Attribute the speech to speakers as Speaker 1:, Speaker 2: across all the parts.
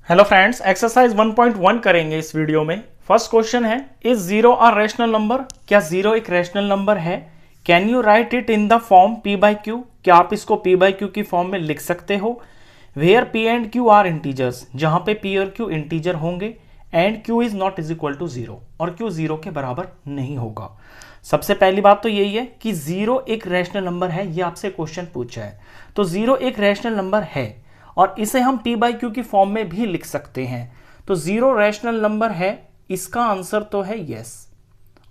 Speaker 1: Hello friends, exercise 1.1 करेंगे इस video में। फर्स्ट क्वेश्चन है, is zero a rational number? क्या जीरो एक रैशनल नंबर है? Can you write it in the form p by q? क्या आप इसको p बाई क्यू की फॉर्म में लिख सकते हो? Where p and q are integers, जहां पे p और q इंटीजर होंगे, and q is not is equal to zero, और q जीरो के बराबर नहीं होगा। सबसे पहली बात तो यही है कि जीरो एक रैशनल नंबर है, ये आपसे क्वेश्चन पूछा है। तो जीरो एक रैशनल नंबर है और इसे हम p बाई क्यू की फॉर्म में भी लिख सकते हैं। तो जीरो रैशनल नंबर है, इसका आंसर तो है यस।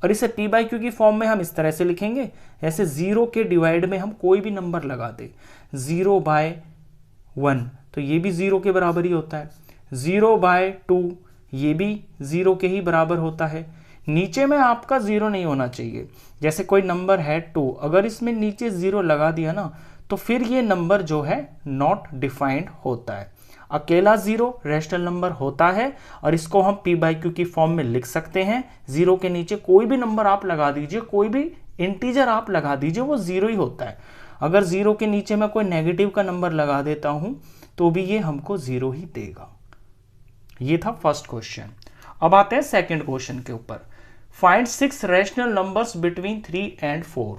Speaker 1: और इसे p बाई क्यू की फॉर्म में हम इस तरह से लिखेंगे, जैसे जीरो के डिवाइड में हम कोई भी नंबर लगा दे, 0/1 तो ये भी जीरो के बराबर ही होता है, 0/2 ये भी जीरो के ही बराबर होता है। नीचे में आपका जीरो नहीं होना चाहिए। जैसे कोई नंबर है 2, अगर इसमें नीचे जीरो लगा दिया ना, तो फिर ये नंबर जो है नॉट डिफाइंड होता है। अकेला जीरो रैशनल नंबर होता है और इसको हम p बाई क्यू की फॉर्म में लिख सकते हैं। जीरो के नीचे कोई भी नंबर आप लगा दीजिए, कोई भी इंटीजर आप लगा दीजिए, वो जीरो ही होता है। अगर जीरो के नीचे मैं कोई नेगेटिव का नंबर लगा देता हूं तो भी ये हमको जीरो ही देगा। ये था फर्स्ट क्वेश्चन। अब आते हैं सेकंड क्वेश्चन के ऊपर। Find 6 rational numbers between 3 and 4।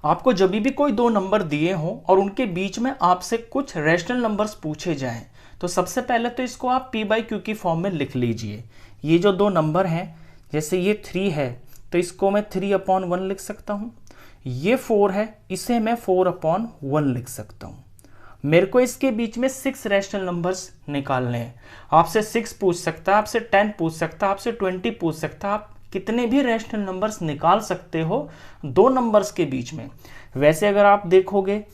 Speaker 1: आपको जब भी कोई दो नंबर दिए हों और उनके बीच में आपसे कुछ रैशनल नंबर्स पूछे जाएं, तो सबसे पहले तो इसको आप p बाई क्यू की फॉर्म में लिख लीजिए। ये जो दो नंबर हैं, जैसे ये 3 है तो इसको मैं 3/1 लिख सकता हूँ। ये 4 है, इसे मैं 4/1 लिख सकता हूँ। मेरे को इसके बीच में 6 रैशनल नंबर्स निकालने हैं। आपसे 6 पूछ सकता है, आपसे 10 पूछ सकता है, आपसे 20 पूछ सकता है। आप कितने भी रैशनल नंबर्स निकाल सकते हो दो नंबर्स के बीच में। वैसे अगर आप देखोगे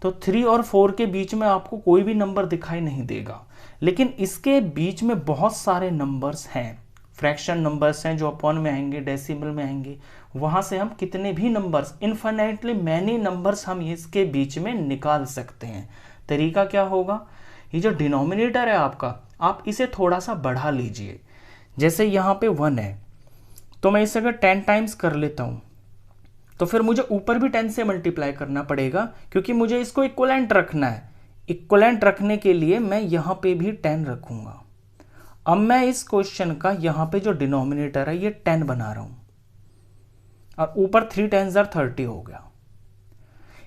Speaker 1: तो 3 और 4 के बीच में आपको कोई भी नंबर दिखाई नहीं देगा, लेकिन इसके बीच में बहुत सारे नंबर्स हैं, फ्रैक्शन नंबर्स हैं जो अपॉन में आएंगे, डेसिमल में आएंगे। वहां से हम कितने भी नंबर्स, इनफाइनाइटली मैनी नंबर्स हम इसके बीच में निकाल सकते हैं। तरीका क्या होगा, ये जो डिनोमिनेटर है आपका, आप इसे थोड़ा सा बढ़ा लीजिए। जैसे यहाँ पे 1 है तो मैं इसे अगर 10 टाइम्स कर लेता हूं तो फिर मुझे ऊपर भी 10 से मल्टीप्लाई करना पड़ेगा, क्योंकि मुझे इसको इक्वलेंट रखना है। इक्वलेंट रखने के लिए मैं यहां पे भी 10 रखूंगा। अब मैं इस क्वेश्चन का यहां पे जो डिनोमिनेटर है ये 10 बना रहा हूं और ऊपर 3 10s are 30 हो गया।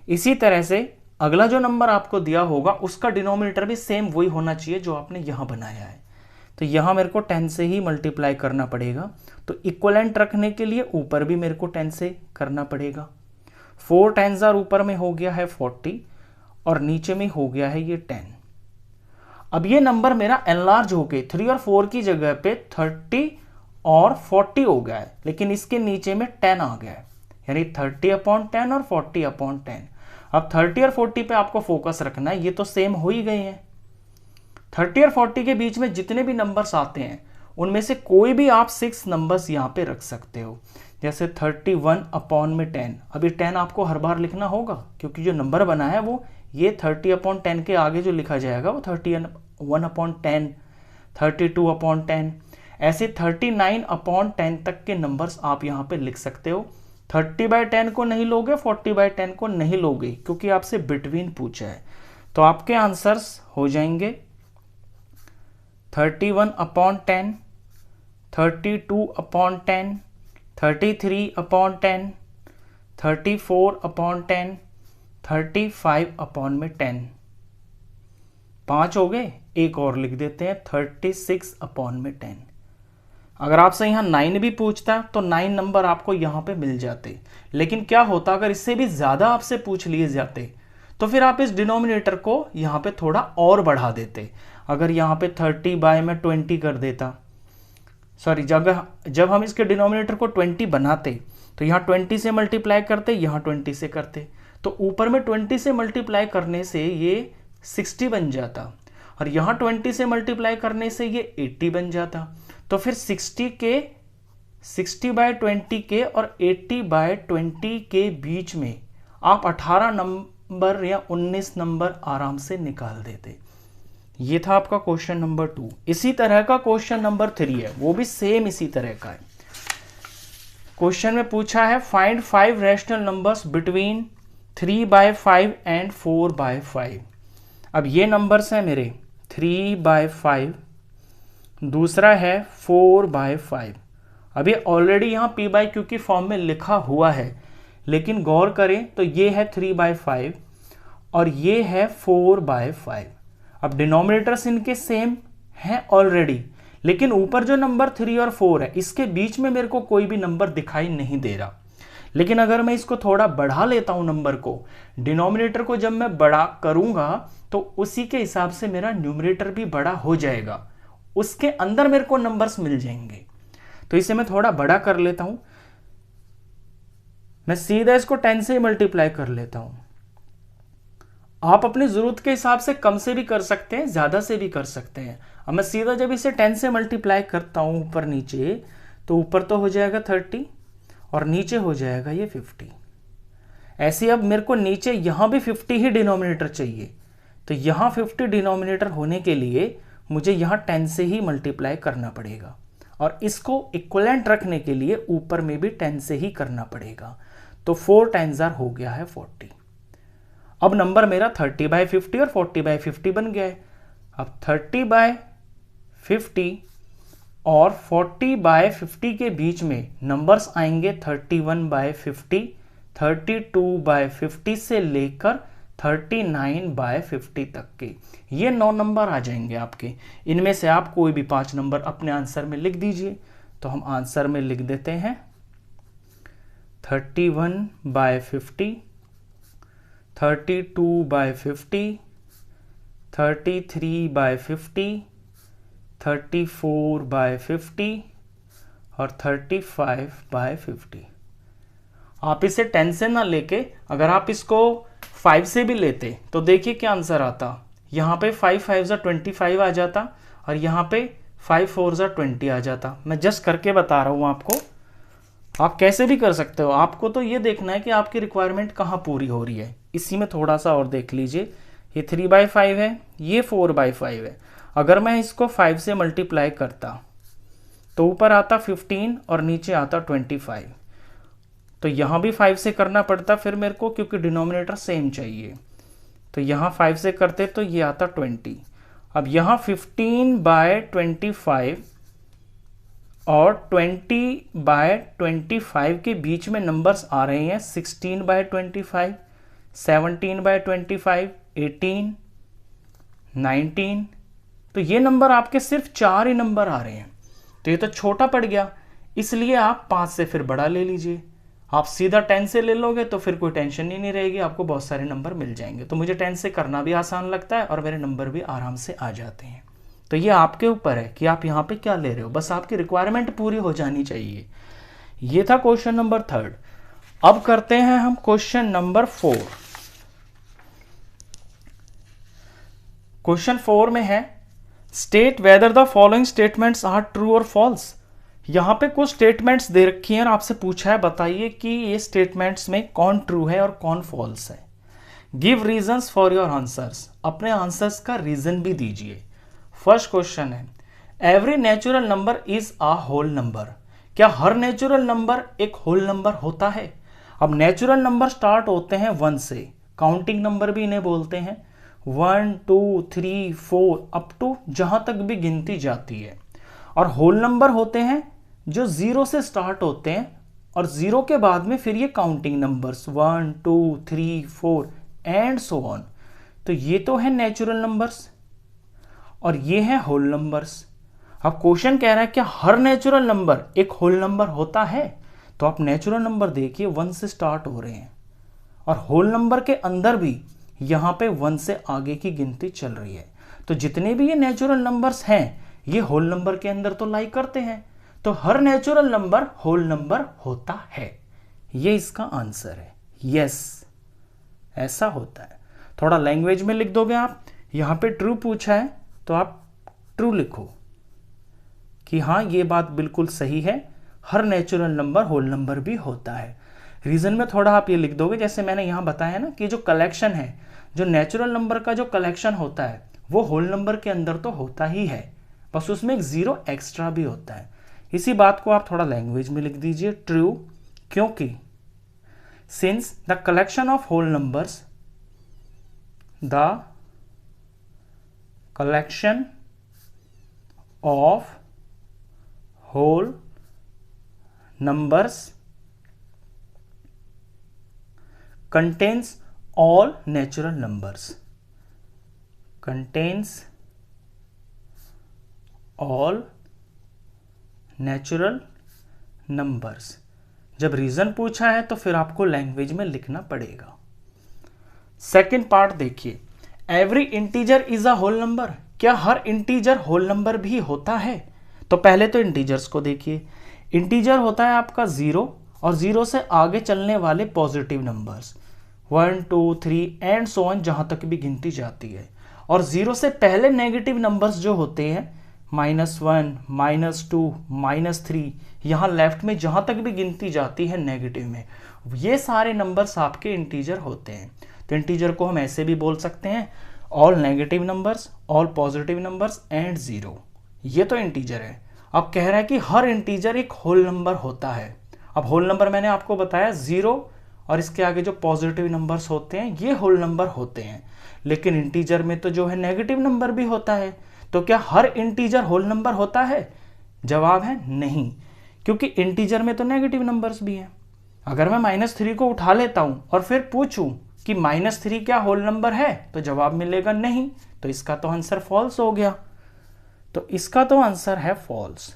Speaker 1: इसी तरह से अगला जो नंबर आपको दिया होगा उसका डिनोमिनेटर भी सेम वही होना चाहिए जो आपने यहां बनाया है। तो यहां मेरे को 10 से ही मल्टीप्लाई करना पड़ेगा। तो इक्वलेंट रखने के लिए ऊपर भी मेरे को 10 से करना पड़ेगा। 4 10s are ऊपर में हो गया है 40 और नीचे में हो गया है ये 10। अब ये नंबर मेरा एनलार्ज हो गए, 3 और 4 की जगह पे 30 और 40 हो गया है, लेकिन इसके नीचे में 10 आ गया है, यानी 30/10 और 40/10। अब 30 और 40 पे आपको फोकस रखना है, ये तो सेम हो ही गए हैं। 30 और 40 के बीच में जितने भी नंबर्स आते हैं उनमें से कोई भी आप 6 नंबर्स यहाँ पे रख सकते हो। जैसे 31/10। अभी 10 आपको हर बार लिखना होगा, क्योंकि जो नंबर बना है वो ये 30/10 के आगे जो लिखा जाएगा वो 31/10, 32/10, ऐसे 39/10 तक के नंबर्स आप यहाँ पे लिख सकते हो। 30/10 को नहीं लोगे, 40/10 को नहीं लोगे, क्योंकि आपसे बिटवीन पूछा है। तो आपके आंसर्स हो जाएंगे 31/10, 32/10, 33/10, 34/10, 35/10। 5 हो गए, एक और लिख देते हैं 36/10। अगर आपसे यहाँ 9 भी पूछता तो 9 नंबर आपको यहाँ पे मिल जाते। लेकिन क्या होता अगर इससे भी ज्यादा आपसे पूछ लिए जाते, तो फिर आप इस डिनोमिनेटर को यहाँ पे थोड़ा और बढ़ा देते। अगर यहाँ पे 30 बाय में 20 कर देता, सॉरी, जब हम इसके डिनोमिनेटर को 20 बनाते तो यहाँ 20 से मल्टीप्लाई करते, यहाँ 20 से करते, तो ऊपर में 20 से मल्टीप्लाई करने से ये 60 बन जाता और यहाँ 20 से मल्टीप्लाई करने से ये 80 बन जाता। तो फिर 60/20 के और 80/20 के बीच में आप 18 नंबर या 19 नंबर आराम से निकाल देते। ये था आपका क्वेश्चन नंबर 2। इसी तरह का क्वेश्चन नंबर 3 है, वो भी सेम इसी तरह का है। क्वेश्चन में पूछा है find 5 rational numbers between 3/5 and 4/5। अब ये नंबर्स हैं मेरे 3/5, दूसरा है 4/5। अभी ऑलरेडी यहाँ p/q की फॉर्म में लिखा हुआ है, लेकिन गौर करें तो ये है 3/5 और ये है 4/5। अब डिनोमिनेटर्स इनके सेम हैं ऑलरेडी, लेकिन ऊपर जो नंबर 3 और 4 है इसके बीच में मेरे को कोई भी नंबर दिखाई नहीं दे रहा। लेकिन अगर मैं इसको थोड़ा बढ़ा लेता हूं नंबर को, डिनोमिनेटर को जब मैं बड़ा करूंगा तो उसी के हिसाब से मेरा न्यूमरेटर भी बड़ा हो जाएगा, उसके अंदर मेरे को नंबर्स मिल जाएंगे। तो इसे मैं थोड़ा बड़ा कर लेता हूं, मैं सीधा इसको 10 से मल्टीप्लाई कर लेता हूं। आप अपनी जरूरत के हिसाब से कम से भी कर सकते हैं, ज्यादा से भी कर सकते हैं। अब मैं सीधा जब इसे 10 से मल्टीप्लाई करता हूं ऊपर नीचे, तो ऊपर तो हो जाएगा 30 और नीचे हो जाएगा ये 50। ऐसे अब मेरे को नीचे यहां भी 50 ही डिनोमिनेटर चाहिए, तो यहां 50 डिनोमिनेटर होने के लिए मुझे यहां 10 से ही मल्टीप्लाई करना पड़ेगा, और इसको इक्वलेंट रखने के लिए ऊपर में भी 10 से ही करना पड़ेगा। तो 4 टाइम्स आर हो गया है 40। अब नंबर मेरा 30/50 और 40/50 बन गया है। अब 30/50 और 40/50 के बीच में नंबर्स आएंगे 31/50, 32/50 से लेकर 39/50 तक के। ये 9 नंबर आ जाएंगे आपके। इनमें से आप कोई भी 5 नंबर अपने आंसर में लिख दीजिए। तो हम आंसर में लिख देते हैं 31/50, 32/50, 33/50, 34/50 और 35/50। आप इसे 10 से ना लेके अगर आप इसको 5 से भी लेते तो देखिए क्या आंसर आता। यहाँ पे 5 5 25 आ जाता और यहाँ पे 5 4 20 आ जाता। मैं जस्ट करके बता रहा हूँ आपको, आप कैसे भी कर सकते हो। आपको तो ये देखना है कि आपकी रिक्वायरमेंट कहाँ पूरी हो रही है। इसी में थोड़ा सा और देख लीजिए, ये 3/5 है, ये 4/5 है। अगर मैं इसको 5 से मल्टीप्लाई करता तो ऊपर आता 15 और नीचे आता 25। तो यहाँ भी 5 से करना पड़ता फिर मेरे को, क्योंकि डिनोमिनेटर सेम चाहिए। तो यहाँ 5 से करते तो ये आता 20। अब यहाँ 15/25 और 20/25 के बीच में नंबर्स आ रहे हैं 16/25, 17/25, 18, 19। तो ये नंबर आपके सिर्फ 4 ही नंबर आ रहे हैं, तो ये तो छोटा पड़ गया। इसलिए आप 5 से फिर बड़ा ले लीजिए। आप सीधा 10 से ले लोगे तो फिर कोई टेंशन ही नहीं रहेगी, आपको बहुत सारे नंबर मिल जाएंगे। तो मुझे 10 से करना भी आसान लगता है और मेरे नंबर भी आराम से आ जाते हैं। तो ये आपके ऊपर है कि आप यहाँ पे क्या ले रहे हो, बस आपकी रिक्वायरमेंट पूरी हो जानी चाहिए। ये था क्वेश्चन नंबर 3। अब करते हैं हम क्वेश्चन नंबर 4। क्वेश्चन 4 में है state whether the following statements are true और फॉल्स। यहां पे कुछ स्टेटमेंट्स दे रखी हैं और आपसे पूछा है बताइए कि ये स्टेटमेंट्स में कौन ट्रू है और कौन फॉल्स है। Give reasons for your answers, अपने आंसर्स का रीजन भी दीजिए। फर्स्ट क्वेश्चन है every natural number is a whole number. क्या हर नेचुरल नंबर एक होल नंबर होता है? अब नेचुरल नंबर स्टार्ट होते हैं 1 से, काउंटिंग नंबर भी इन्हें बोलते हैं। 1 2 3 4 अप टू जहां तक भी गिनती जाती है। और होल नंबर होते हैं जो 0 से स्टार्ट होते हैं और 0 के बाद में फिर ये counting numbers 1 2 3 4 and so on. तो ये तो है नेचुरल नंबर्स और ये है होल नंबर्स। अब क्वेश्चन कह रहा है क्या हर नेचुरल नंबर एक होल नंबर होता है? तो आप नेचुरल नंबर देखिए 1 से स्टार्ट हो रहे हैं और होल नंबर के अंदर भी यहां पे 1 से आगे की गिनती चल रही है। तो जितने भी ये नेचुरल नंबर्स हैं ये होल नंबर के अंदर तो लाई करते हैं। तो हर नेचुरल नंबर होल नंबर होता है। ये इसका आंसर है, यस ऐसा होता है। थोड़ा लैंग्वेज में लिख दोगे आप। यहां पे ट्रू पूछा है तो आप ट्रू लिखो कि हाँ ये बात बिल्कुल सही है, हर नेचुरल नंबर होल नंबर भी होता है। रीजन में थोड़ा आप ये लिख दोगे, जैसे मैंने यहां बताया ना कि जो कलेक्शन है, जो नेचुरल नंबर का जो कलेक्शन होता है वो होल नंबर के अंदर तो होता ही है, बस उसमें एक 0 एक्स्ट्रा भी होता है। इसी बात को आप थोड़ा लैंग्वेज में लिख दीजिए ट्रू, क्योंकि since the collection of whole numbers, the collection of whole numbers contains all natural numbers, contains all natural numbers। जब रीजन पूछा है तो फिर आपको लैंग्वेज में लिखना पड़ेगा। सेकेंड पार्ट देखिए, every integer is a whole number. क्या हर इंटीजर होल नंबर भी होता है? तो पहले तो इंटीजर्स को देखिए। इंटीजर होता है आपका 0 और 0 से आगे चलने वाले positive numbers 1 2 3 and so on, जहां तक भी गिनती जाती है। और 0 से पहले नेगेटिव नंबर्स जो होते हैं -1 -2 -3, यहाँ लेफ्ट में जहां तक भी गिनती जाती है नेगेटिव में, ये सारे नंबर्स आपके इंटीजर होते हैं। तो इंटीजर को हम ऐसे भी बोल सकते हैं, all negative numbers, all positive numbers and 0। ये तो इंटीजर है। अब कह रहा है कि हर इंटीजर एक होल नंबर होता है। अब होल नंबर मैंने आपको बताया 0 और इसके आगे जो पॉजिटिव नंबर्स होते हैं ये होल नंबर होते हैं। लेकिन इंटीजर में तो जो है नेगेटिव नंबर भी होता है। तो क्या हर इंटीजर होल नंबर होता है? जवाब है नहीं, क्योंकि इंटीजर में तो नेगेटिव नंबर्स भी हैं। अगर मैं -3 को उठा लेता हूं और फिर पूछूं कि -3 क्या होल नंबर है, तो जवाब मिलेगा नहीं। तो इसका तो आंसर फॉल्स हो गया। तो इसका तो आंसर है फॉल्स।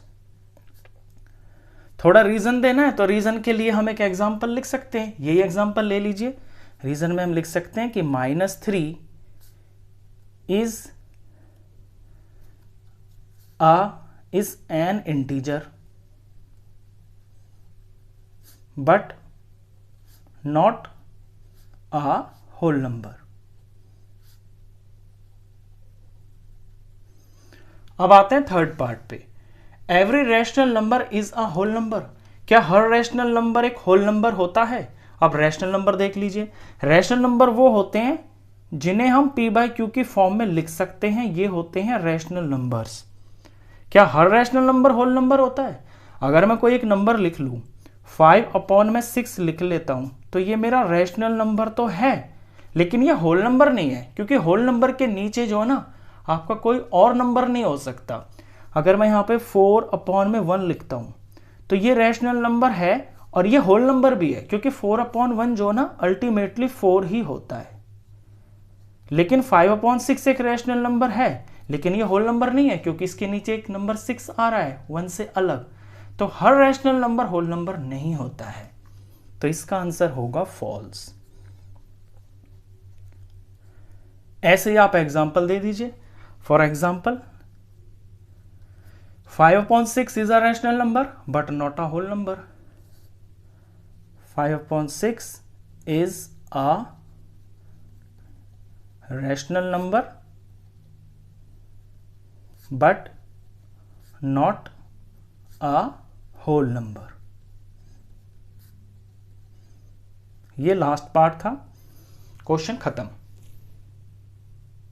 Speaker 1: थोड़ा रीजन देना है तो रीजन के लिए हम एक एग्जांपल लिख सकते हैं। यही एग्जांपल ले लीजिए। रीजन में हम लिख सकते हैं कि -3 is an integer but not a whole number। अब आते हैं थर्ड पार्ट पे। Every rational number is a whole number. क्या हर रैशनल नंबर एक होल नंबर होता है? अब रैशनल नंबर देख लीजिए। रैशनल नंबर वो होते हैं जिन्हें हम p/q की फॉर्म में लिख सकते हैं, ये होते हैं रैशनल नंबर्स। क्या हर रैशनल नंबर होल नंबर होता है? अगर मैं कोई एक नंबर लिख लूं, 5/6 लिख लेता हूं, तो ये मेरा रैशनल नंबर तो है, लेकिन ये होल नंबर नहीं है, क्योंकि होल नंबर के नीचे जो है ना आपका कोई और नंबर नहीं हो सकता। अगर मैं यहाँ पे 4/1 लिखता हूँ तो ये रैशनल नंबर है और ये होल नंबर भी है, क्योंकि 4/1 जो ना अल्टीमेटली 4 ही होता है। लेकिन 5/6 एक रैशनल नंबर है, लेकिन ये होल नंबर नहीं है, क्योंकि इसके नीचे एक नंबर 6 आ रहा है 1 से अलग। तो हर रैशनल नंबर होल नंबर नहीं होता है। तो इसका आंसर होगा फॉल्स। ऐसे ही आप एग्जांपल दे दीजिए। For example 5/6 is a rational number but not a whole number। 5/6 is a rational number but not a whole number। ये लास्ट पार्ट था। क्वेश्चन खत्म।